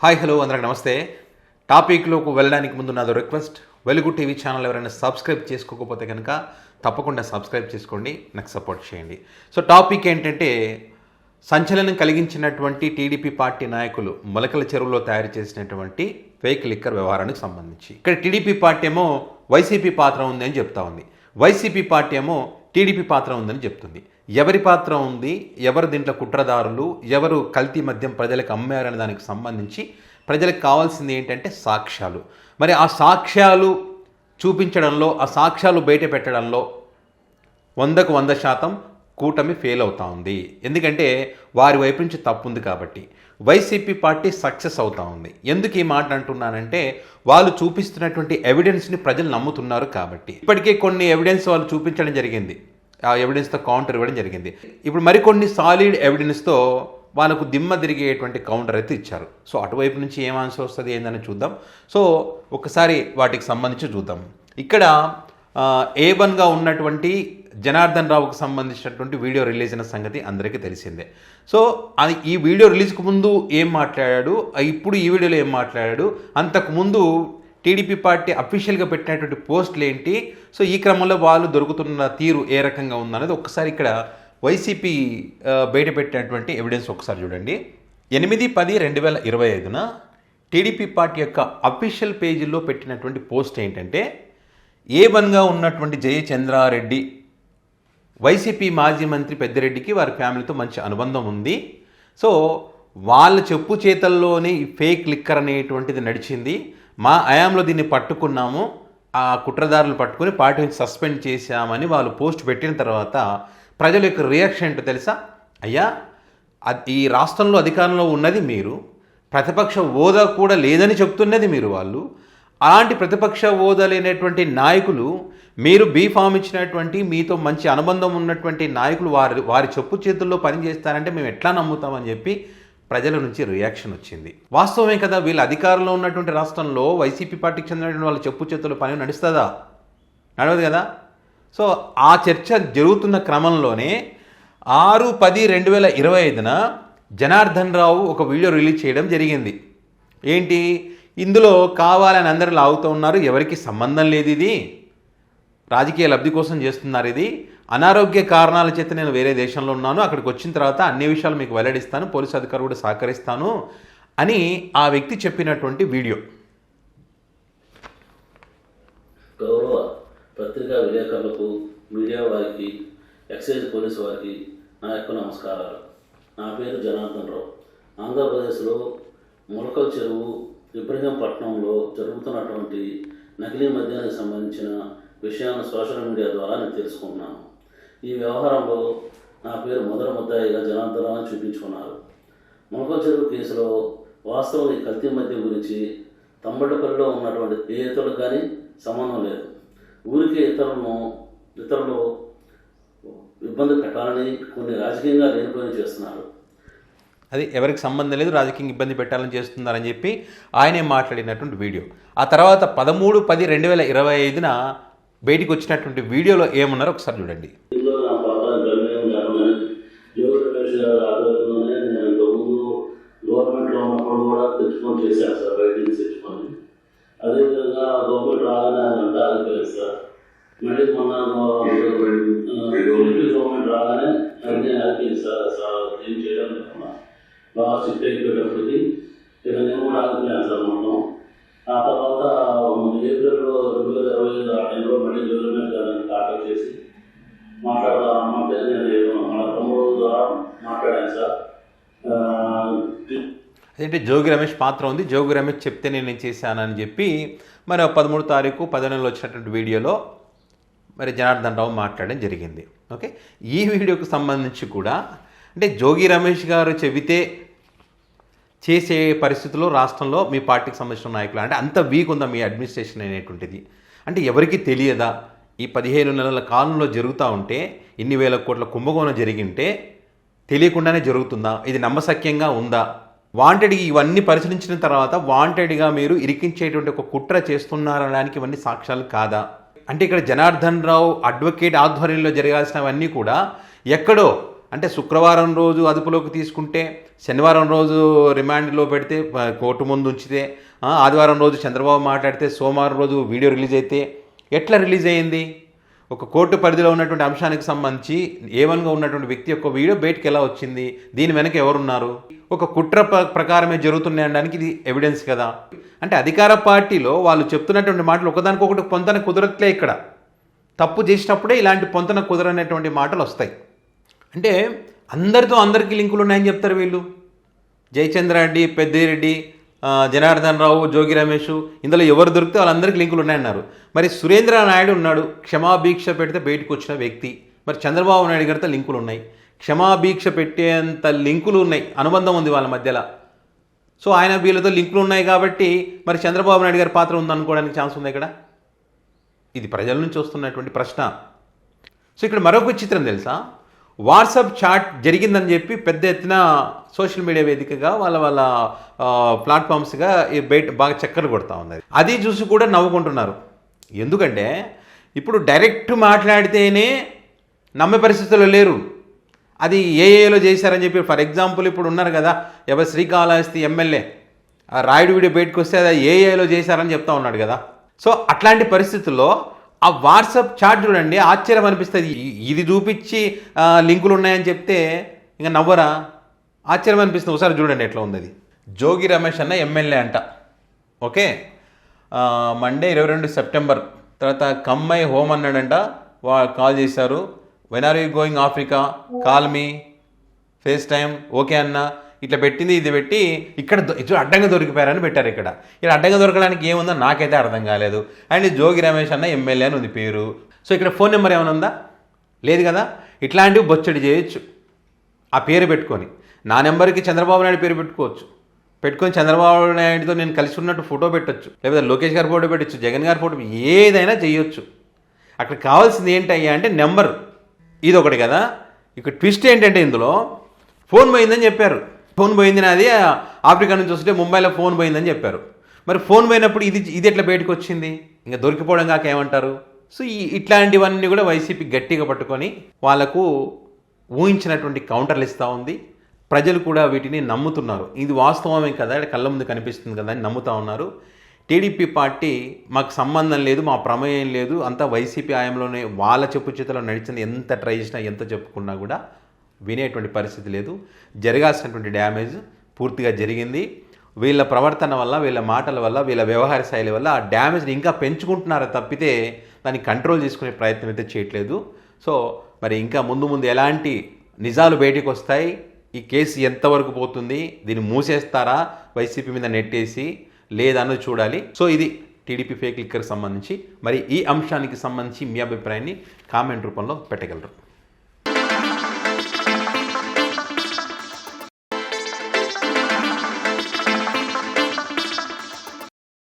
Hi hello అందరికి నమస్తే. టాపిక్లోకి వెళ్ళడానికి ముందు నాదో రిక్వెస్ట్, వెలుగు టీవీ ఛానల్ ఎవరైనా సబ్స్క్రైబ్ చేసుకోకపోతే కనుక తప్పకుండా సబ్స్క్రైబ్ చేసుకోండి, నాకు సపోర్ట్ చేయండి. సో టాపిక్ ఏంటంటే, సంచలనం కలిగించినటువంటి టీడీపీ పార్టీ నాయకులు మొలకల చెరువులో తయారు చేసినటువంటి ఫేక్ లిక్కర్ వ్యవహారానికి సంబంధించి ఇక్కడ టీడీపీ పార్టీ ఏమో వైసీపీ పాత్ర ఉంది అని చెప్తా ఉంది, వైసీపీ పార్టీ ఏమో టీడీపీ పాత్ర ఉందని చెప్తుంది. ఎవరి పాత్ర ఉంది, ఎవరు దీంట్లో కుట్రదారులు, ఎవరు కల్తీ మద్యం ప్రజలకు అమ్మారనే దానికి సంబంధించి ప్రజలకు కావాల్సింది ఏంటంటే సాక్ష్యాలు. మరి ఆ సాక్ష్యాలు చూపించడంలో, ఆ సాక్ష్యాలు బయట పెట్టడంలో 100కు 100% కూటమి ఫెయిల్ అవుతూ ఉంది. ఎందుకంటే వారి వైపు నుంచి తప్పు ఉంది కాబట్టి. వైసీపీ పార్టీ సక్సెస్ అవుతూ ఉంది. ఎందుకు ఈ మాట అంటున్నానంటే, వాళ్ళు చూపిస్తున్నటువంటి ఎవిడెన్స్ని ప్రజలు నమ్ముతున్నారు కాబట్టి. ఇప్పటికే కొన్ని ఎవిడెన్స్ వాళ్ళు చూపించడం జరిగింది, ఆ ఎవిడెన్స్తో కౌంటర్ ఇవ్వడం జరిగింది. ఇప్పుడు మరికొన్ని సాలిడ్ ఎవిడెన్స్తో వాళ్ళకు దిమ్మ తిరిగేటువంటి కౌంటర్ అయితే ఇచ్చారు. సో అటువైపు నుంచి ఏం ఆన్సర్ వస్తుంది ఏందని చూద్దాం. సో ఒకసారి వాటికి సంబంధించి చూద్దాం. ఇక్కడ A1గా ఉన్నటువంటి జనార్దన్ రావుకు సంబంధించినటువంటి వీడియో రిలీజ్ అయిన సంగతి అందరికీ తెలిసిందే. సో అది ఈ వీడియో రిలీజ్కు ముందు ఏం మాట్లాడాడు, ఇప్పుడు ఈ వీడియోలో ఏం మాట్లాడాడు, అంతకుముందు టీడీపీ పార్టీ అఫీషియల్గా పెట్టినటువంటి పోస్టులు ఏంటి, సో ఈ క్రమంలో వాళ్ళు దొరుకుతున్న తీరు ఏ రకంగా ఉందనేది ఒకసారి ఇక్కడ వైసీపీ బయట పెట్టినటువంటి ఎవిడెన్స్ ఒకసారి చూడండి. 8/10/2025 టీడీపీ పార్టీ యొక్క అఫీషియల్ పేజీల్లో పెట్టినటువంటి పోస్ట్ ఏంటంటే, A1గా ఉన్నటువంటి జయచంద్రారెడ్డి, వైసీపీ మాజీ మంత్రి పెద్దిరెడ్డికి వారి ఫ్యామిలీతో మంచి అనుబంధం ఉంది. సో వాళ్ళ చెప్పు చేతల్లోనే ఈ ఫేక్ లిక్కర్ అనేటువంటిది నడిచింది. మా హయాంలో దీన్ని పట్టుకున్నాము, ఆ కుట్రదారులు పట్టుకుని పార్టీ నుంచి సస్పెండ్ చేశామని వాళ్ళు పోస్ట్ పెట్టిన తర్వాత ప్రజల యొక్క రియాక్షన్ ఏంటో తెలుసా? అయ్యా, ఈ రాష్ట్రంలో అధికారంలో ఉన్నది మీరు, ప్రతిపక్ష హోదా కూడా లేదని చెప్తున్నది మీరు. వాళ్ళు అలాంటి ప్రతిపక్ష హోదా లేనటువంటి నాయకులు, మీరు బీఫామ్ ఇచ్చినటువంటి మీతో మంచి అనుబంధం ఉన్నటువంటి నాయకులు వారి చెప్పు చేతుల్లో పనిచేస్తారంటే మేము ఎట్లా నమ్ముతామని చెప్పి ప్రజల నుంచి రియాక్షన్ వచ్చింది. వాస్తవమే కదా, వీళ్ళు అధికారంలో ఉన్నటువంటి రాష్ట్రంలో వైసీపీ పార్టీకి చెందినటువంటి వాళ్ళ చెప్పు చేతుల్లో పని నడుస్తుందా? నడవదు కదా. సో ఆ చర్చ జరుగుతున్న క్రమంలోనే 6/10/2025 జనార్దన్ రావు ఒక వీడియో రిలీజ్ చేయడం జరిగింది. ఏంటి, ఇందులో కావాలని అందరూ లాగుతూ ఉన్నారు, ఎవరికి సంబంధం లేదు, ఇది రాజకీయ లబ్ధి కోసం చేస్తున్నారు, ఇది అనారోగ్య కారణాల చేత నేను వేరే దేశంలో ఉన్నాను, అక్కడికి వచ్చిన తర్వాత అన్ని విషయాలు మీకు వెల్లడిస్తాను, పోలీసు అధికారులు కూడా సహకరిస్తాను అని ఆ వ్యక్తి చెప్పినటువంటి వీడియో. గౌరవ పత్రికా విలేకరులకు, మీడియా వారికి, ఎక్సైజ్ పోలీసు వారికి నా యొక్క నమస్కారాలు. నా పేరు జనార్దన్ రావు. ఆంధ్రప్రదేశ్లో మొలకల చెరువు ఇబ్రహీంపట్నంలో జరుగుతున్నటువంటి నకిలీ మద్యానికి సంబంధించిన విషయాన్ని సోషల్ మీడియా ద్వారా నేను తెలుసుకుంటున్నాను. ఈ వ్యవహారంలో నా పేరు మొదటి ముద్దాయిగా జనార్దన్ రావు అని చూపించుకున్నారు. మొలకల చెరువు కేసులో వాస్తవం ఈ కల్తీ మద్యం గురించి తంబళ్ళపల్లిలో ఉన్నటువంటి ఏ ఇతరులకు కానీ సంబంధం లేదు. ఊరికే ఇతరులు ఇబ్బంది పెట్టాలని కొన్ని రాజకీయంగా లేనిపోయిన చేస్తున్నారు. అది ఎవరికి సంబంధం లేదు, రాజకీయంగా ఇబ్బంది పెట్టాలని చేస్తున్నారని చెప్పి ఆయనే మాట్లాడినటువంటి వీడియో. ఆ తర్వాత 13/10/2025 బయటికి వచ్చినటువంటి వీడియోలో ఏమన్నారో ఒకసారి చూడండి. గవర్నమెంట్లో ఉన్నప్పుడు కూడా తెచ్చుకొని చేశాను సార్, బయట నుంచి తెచ్చుకొని. అదేవిధంగా గవర్నమెంట్ రాగానే అదంతా ఆగిపోయింది సార్. మళ్ళీ మొన్న గవర్నమెంట్ రాగానే అన్నీ ఆగిపోయింది సార్. ఏం చేయడం లేకుండా బాగా స్ట్రిక్ట్ అయిపోయేటప్పటికి ఇక నేను కూడా ఆగిపోయాను సార్ మొత్తం. ఆ తర్వాత ఏప్రిల్లో 2025 ఆ టైంలో మళ్ళీ గవర్నమెంట్ గారిని కాంటాక్ట్ చేసి మాట్లాడదామంటే నేను మన తమ్ముడు ద్వారా మాట్లాడాను సార్. అదేంటే జోగి రమేష్ పాత్ర ఉంది, జోగి రమేష్ చెప్తే నేను చేశానని చెప్పి మరి 13 తారీఖు 10 నెలలో వచ్చినటువంటి వీడియోలో మరి జనార్దన్ రావు మాట్లాడడం జరిగింది. ఓకే, ఈ వీడియోకు సంబంధించి కూడా అంటే జోగి రమేష్ గారు చెబితే చేసే పరిస్థితుల్లో రాష్ట్రంలో మీ పార్టీకి సంబంధించిన నాయకులు అంటే అంత వీక్ ఉందా మీ అడ్మినిస్ట్రేషన్ అనేటువంటిది? అంటే ఎవరికి తెలియదా? ఈ 15 నెలల కాలంలో జరుగుతూ ఉంటే, ఇన్ని వేల కోట్ల కుంభకోణం జరిగింటే తెలియకుండానే జరుగుతుందా? ఇది నమ్మశక్యంగా ఉందా? వాంటెడ్గా ఇవన్నీ పరిశీలించిన తర్వాత వాంటెడ్గా మీరు ఇరికించేటువంటి ఒక కుట్ర చేస్తున్నారనడానికి ఇవన్నీ సాక్ష్యాలు కాదా? అంటే ఇక్కడ జనార్దన్ రావు అడ్వకేట్ ఆధ్వర్యంలో జరగాల్సినవన్నీ కూడా ఎక్కడో అంటే శుక్రవారం రోజు అదుపులోకి తీసుకుంటే, శనివారం రోజు రిమాండ్లో పెడితే, కోర్టు ముందు ఉంచితే, ఆదివారం రోజు చంద్రబాబు మాట్లాడితే, సోమవారం రోజు వీడియో రిలీజ్ అయితే ఎట్లా రిలీజ్ అయ్యింది? ఒక కోర్టు పరిధిలో ఉన్నటువంటి అంశానికి సంబంధించి ఏవన్గా ఉన్నటువంటి వ్యక్తి యొక్క వీడియో బయటకు ఎలా వచ్చింది? దీని వెనక ఎవరున్నారు? ఒక కుట్ర ప్రకారమే జరుగుతున్నాయనడానికి ఇది ఎవిడెన్స్ కదా. అంటే అధికార పార్టీలో వాళ్ళు చెప్తున్నటువంటి మాటలు ఒకదానికొకటి పొంతన కుదరట్లే. ఇక్కడ తప్పు చేసినప్పుడే ఇలాంటి పొంతన కుదరనేటువంటి మాటలు వస్తాయి. అంటే అందరికీ లింకులు ఉన్నాయని చెప్తారు వీళ్ళు. జయచంద్రారెడ్డి, పెద్దిరెడ్డి, జనార్దన్ రావు, జోగి రమేష్, ఇందులో ఎవరు దొరికితే వాళ్ళందరికీ లింకులు ఉన్నాయన్నారు. మరి సురేంద్ర నాయుడు ఉన్నాడు, క్షమాభిక్ష పెడితే బయటకు వచ్చిన వ్యక్తి. మరి చంద్రబాబు నాయుడు గారితో లింకులు ఉన్నాయి, క్షమాభిక్ష పెట్టేంత లింకులు ఉన్నాయి, అనుబంధం ఉంది వాళ్ళ మధ్యలో. సో ఆయన వీళ్ళతో లింకులు ఉన్నాయి కాబట్టి మరి చంద్రబాబు నాయుడు గారి పాత్ర ఉందనుకోవడానికి ఛాన్స్ ఉంది ఇక్కడ. ఇది ప్రజల నుంచి వస్తున్నటువంటి ప్రశ్న. సో ఇక్కడ మరొక చిత్రం తెలుసా? వాట్సాప్ చాట్ జరిగిందని చెప్పి పెద్ద ఎత్తున సోషల్ మీడియా వేదికగా వాళ్ళ ప్లాట్ఫామ్స్గా బయట బాగా చక్కర్లు కొడతా ఉన్నది. అది చూసి కూడా నవ్వుకుంటున్నారు. ఎందుకంటే ఇప్పుడు డైరెక్ట్ మాట్లాడితేనే నమ్మే పరిస్థితుల్లో లేరు. అది ఏఏలో చేశారని చెప్పి, ఫర్ ఎగ్జాంపుల్ ఇప్పుడు ఉన్నారు కదా ఎవరు శ్రీకాళహస్తి ఎమ్మెల్యే రాయుడు వీడియో బయటకు వస్తే అది ఏఏలో చేశారని చెప్తా ఉన్నాడు కదా. సో అట్లాంటి పరిస్థితుల్లో ఆ వాట్సాప్ చాట్ చూడండి, ఆశ్చర్యం అనిపిస్తుంది. ఇది చూపించి లింకులు ఉన్నాయని చెప్తే ఇంకా నవ్వరా? ఆశ్చర్యం అనిపిస్తుంది. ఒకసారి చూడండి ఎట్లా ఉంది అది. జోగి రమేష్ అన్న ఎమ్మెల్యే అంట. ఓకే, మండే 22 సెప్టెంబర్ తర్వాత కమ్మై హోమ్ అన్నాడంట. కాల్ చేశారు, when are you going Africa, call me, FaceTime, okay అన్న, ఇట్లా పెట్టింది. ఇది పెట్టి ఇక్కడ అడ్డంగా దొరికిపోయారని పెట్టారు. ఇక్కడ అడ్డంగా దొరకడానికి ఏముందో నాకైతే అర్థం కాలేదు. అండ్ జోగి రమేష్ అన్న ఎమ్మెల్యే అని ఉంది పేరు. సో ఇక్కడ ఫోన్ నెంబర్ ఏమైనా ఉందా? లేదు కదా. ఇట్లాంటివి బొచ్చడి చేయొచ్చు ఆ పేరు పెట్టుకొని. నా నెంబర్కి చంద్రబాబు నాయుడు పేరు పెట్టుకొని చంద్రబాబు నాయుడుతో నేను కలిసి ఉన్నట్టు ఫోటో పెట్టచ్చు, లేకపోతే లోకేష్ గారి ఫోటో పెట్టచ్చు, జగన్ గారి ఫోటో, ఏదైనా చేయొచ్చు. అక్కడ కావాల్సింది ఏంటయ్యా అంటే నెంబర్. ఇది ఒకటి కదా. ఇక్కడ ట్విస్ట్ ఏంటంటే ఇందులో ఫోన్ పోయిందని చెప్పారు. ఫోన్ పోయింది నాది, ఆఫ్రికా నుంచి వస్తే ముంబైలో ఫోన్ పోయిందని చెప్పారు. మరి ఫోన్ పోయినప్పుడు ఇది ఎట్లా బయటకు వచ్చింది? ఇంకా దొరికిపోవడం కాక ఏమంటారు? సో ఇట్లాంటివన్నీ కూడా వైసీపీ గట్టిగా పట్టుకొని వాళ్లకు ఊహించినటువంటి కౌంటర్లు ఇస్తూ ఉంది. ప్రజలు కూడా వీటిని నమ్ముతున్నారు. ఇది వాస్తవమే కదా, కళ్ళ ముందు కనిపిస్తుంది కదా అని నమ్ముతూ ఉన్నారు. టీడీపీ పార్టీ మాకు సంబంధం లేదు, మా ప్రమేయం లేదు, అంతా వైసీపీ హయాంలోనే వాళ్ళ చెప్పు చేతిలో నడిచింది. ఎంత ట్రై చేసినా ఎంత చెప్పుకున్నా కూడా వినేటువంటి పరిస్థితి లేదు. జరగాల్సినటువంటి డ్యామేజ్ పూర్తిగా జరిగింది. వీళ్ళ ప్రవర్తన వల్ల, వీళ్ళ మాటల వల్ల, వీళ్ళ వ్యవహార శైలి వల్ల ఆ డ్యామేజ్ని ఇంకా పెంచుకుంటున్నారో తప్పితే దాన్ని కంట్రోల్ చేసుకునే ప్రయత్నం అయితే చేయట్లేదు. సో మరి ఇంకా ముందు ఎలాంటి నిజాలు బయటికి వస్తాయి, ఈ కేసు ఎంతవరకు పోతుంది, దీన్ని మూసేస్తారా వైసీపీ మీద నెట్టేసి, లేదన్నది చూడాలి. సో ఇది టీడీపీ ఫేక్ లిక్కర్కి సంబంధించి. మరి ఈ అంశానికి సంబంధించి మీ అభిప్రాయాన్ని కామెంట్ రూపంలో పెట్టగలరు.